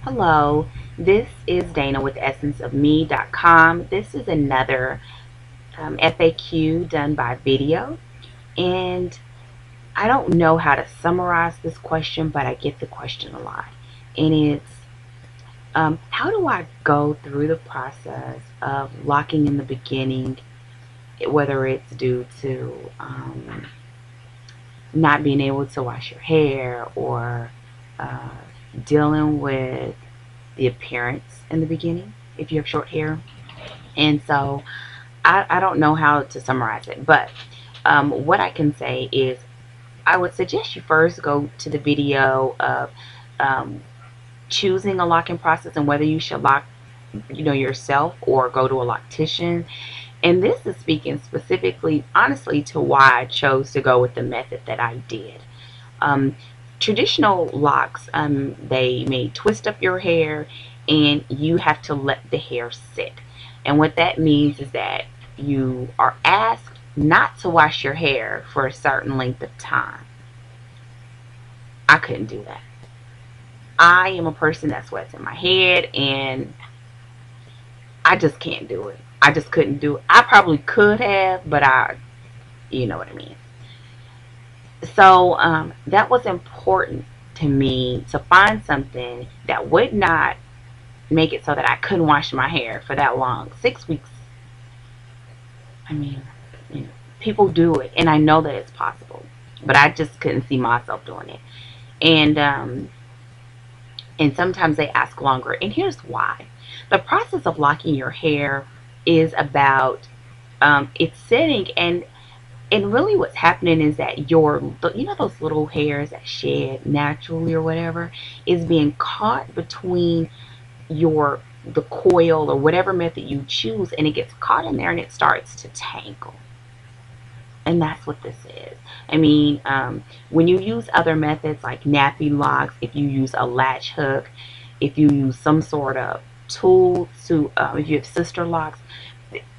Hello, this is Dana with essenceofme.com. This is another FAQ done by video, and I don't know how to summarize this question, but I get the question a lot. And it's how do I go through the process of locking in the beginning, whether it's due to not being able to wash your hair or uh, dealing with the appearance in the beginning if you have short hair. And so I don't know how to summarize it, but what I can say is I would suggest you first go to the video of um, choosing a locking process and whether you should lock yourself or go to a loctician. And this is speaking specifically honestly to why I chose to go with the method that I did. um, Traditional locks, they may twist up your hair and you have to let the hair sit. And what that means is that you are asked not to wash your hair for a certain length of time. I couldn't do that. I am a person that sweats in my head and I just can't do it. I just couldn't do it. I probably could have, but you know what I mean. So that was important to me to find something that would not make it so that I couldn't wash my hair for that long. 6 weeks. I mean, people do it, and I know that it's possible, but I just couldn't see myself doing it. And sometimes they ask longer, and here's why. The process of locking your hair is about it's sitting, and really what's happening is that those little hairs that shed naturally or whatever is being caught between the coil or whatever method you choose, and it gets caught in there and it starts to tangle. And that's what this is. I mean, when you use other methods like NappyLocs, if you use a latch hook, if you use some sort of tool to if you have sister locks,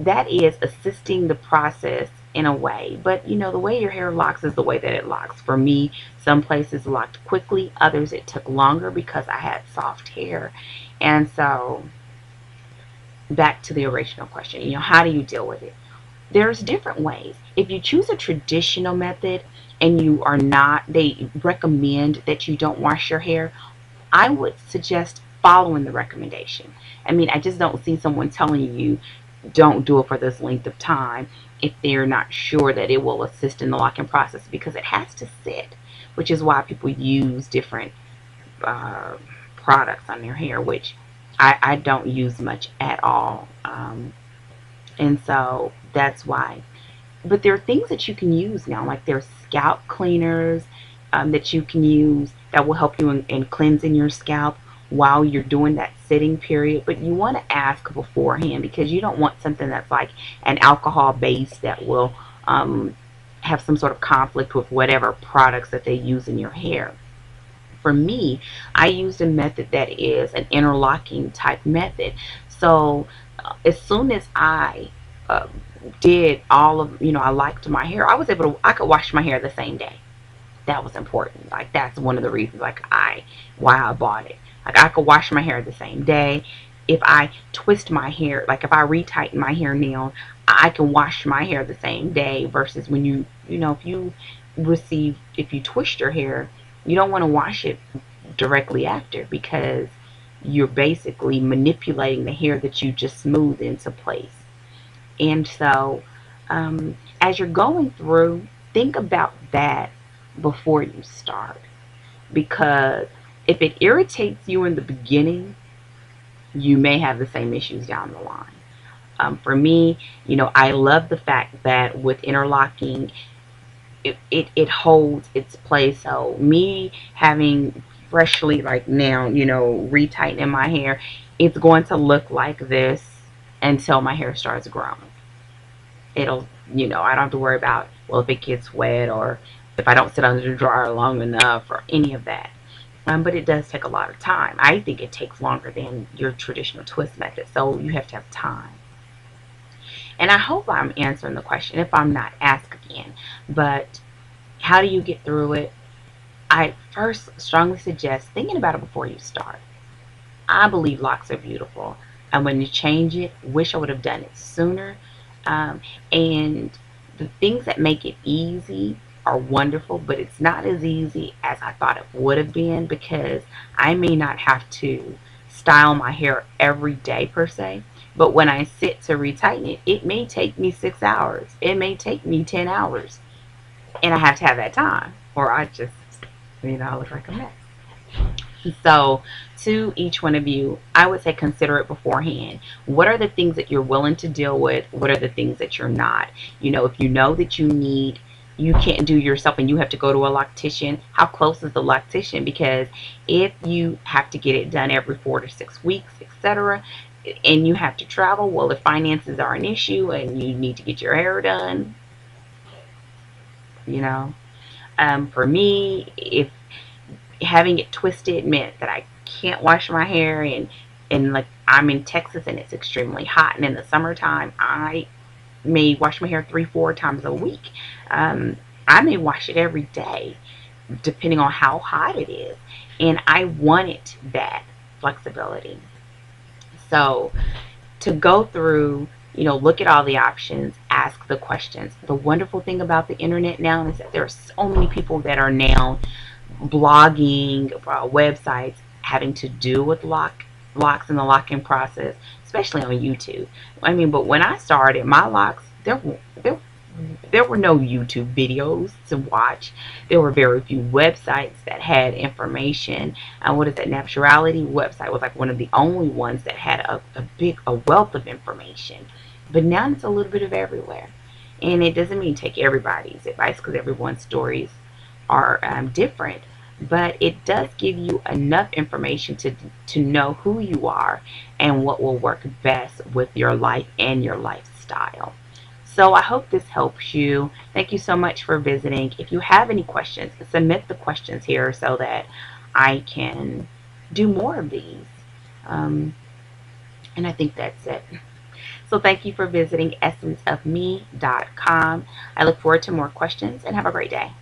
that is assisting the process in a way. But the way your hair locks is the way that it locks. For me, some places locked quickly, others it took longer because I had soft hair. And so back to the original question, how do you deal with it? There's different ways. If you choose a traditional method and they recommend that you don't wash your hair, I would suggest following the recommendation. I mean, I just don't see someone telling you don't do it for this length of time if they're not sure that it will assist in the locking process, because it has to sit, which is why people use different products on their hair, which I don't use much at all. And so that's why. But there are things that you can use now, like there's scalp cleaners that you can use that will help you in cleansing your scalp while you're doing that sitting period. But you want to ask beforehand, because you don't want something that's like an alcohol base that will have some sort of conflict with whatever products that they use in your hair. For me, I used a method that is an interlocking type method. So as soon as I did all of, I liked my hair, I could wash my hair the same day. That was important. Like, that's one of the reasons why I bought it. Like, I could wash my hair the same day. If I twist my hair, like if I retighten my hair nail, I can wash my hair the same day, versus when if you twist your hair, you don't want to wash it directly after, because you're basically manipulating the hair that you just smoothed into place. And so as you're going through, think about that before you start, because if it irritates you in the beginning, you may have the same issues down the line. For me, I love the fact that with interlocking, it holds its place. So me having freshly, like now, retightening my hair, it's going to look like this until my hair starts growing. It'll, I don't have to worry about, well, if it gets wet or if I don't sit under the dryer long enough or any of that. But it does take a lot of time. I think it takes longer than your traditional twist method, so you have to have time. And I hope I'm answering the question. If I'm not, ask again. But how do you get through it? I first strongly suggest thinking about it before you start. I believe locks are beautiful. And when you change it, wish I would have done it sooner. And the things that make it easy are wonderful, but it's not as easy as I thought it would have been, because I may not have to style my hair every day per se. But when I sit to retighten it, it may take me 6 hours. It may take me 10 hours. And I have to have that time, or I just, I look like a mess. So, to each one of you, I would say consider it beforehand. What are the things that you're willing to deal with? What are the things that you're not? If you know that you can't do yourself and you have to go to a loctician, how close is the loctician? Because if you have to get it done every 4 to 6 weeks, etc., and you have to travel, well, if finances are an issue and you need to get your hair done, you know. For me, if having it twisted meant that I can't wash my hair, and like I'm in Texas and it's extremely hot, and in the summertime I may wash my hair 3 4 times a week. I may wash it every day depending on how hot it is, and I wanted that flexibility. So to go through, look at all the options, ask the questions. The wonderful thing about the internet now is that there are so many people that are now blogging, websites having to do with locks and the locking process, especially on YouTube. But when I started my locks, there were no YouTube videos to watch. There were very few websites that had information. And what is that? Naturality website was like one of the only ones that had a wealth of information. But now it's a little bit of everywhere. And it doesn't mean take everybody's advice, because everyone's stories are different. But it does give you enough information to know who you are and what will work best with your life and your lifestyle. So I hope this helps you. Thank you so much for visiting. If you have any questions, submit the questions here so that I can do more of these. And I think that's it. So thank you for visiting essenceofme.com. I look forward to more questions, and have a great day.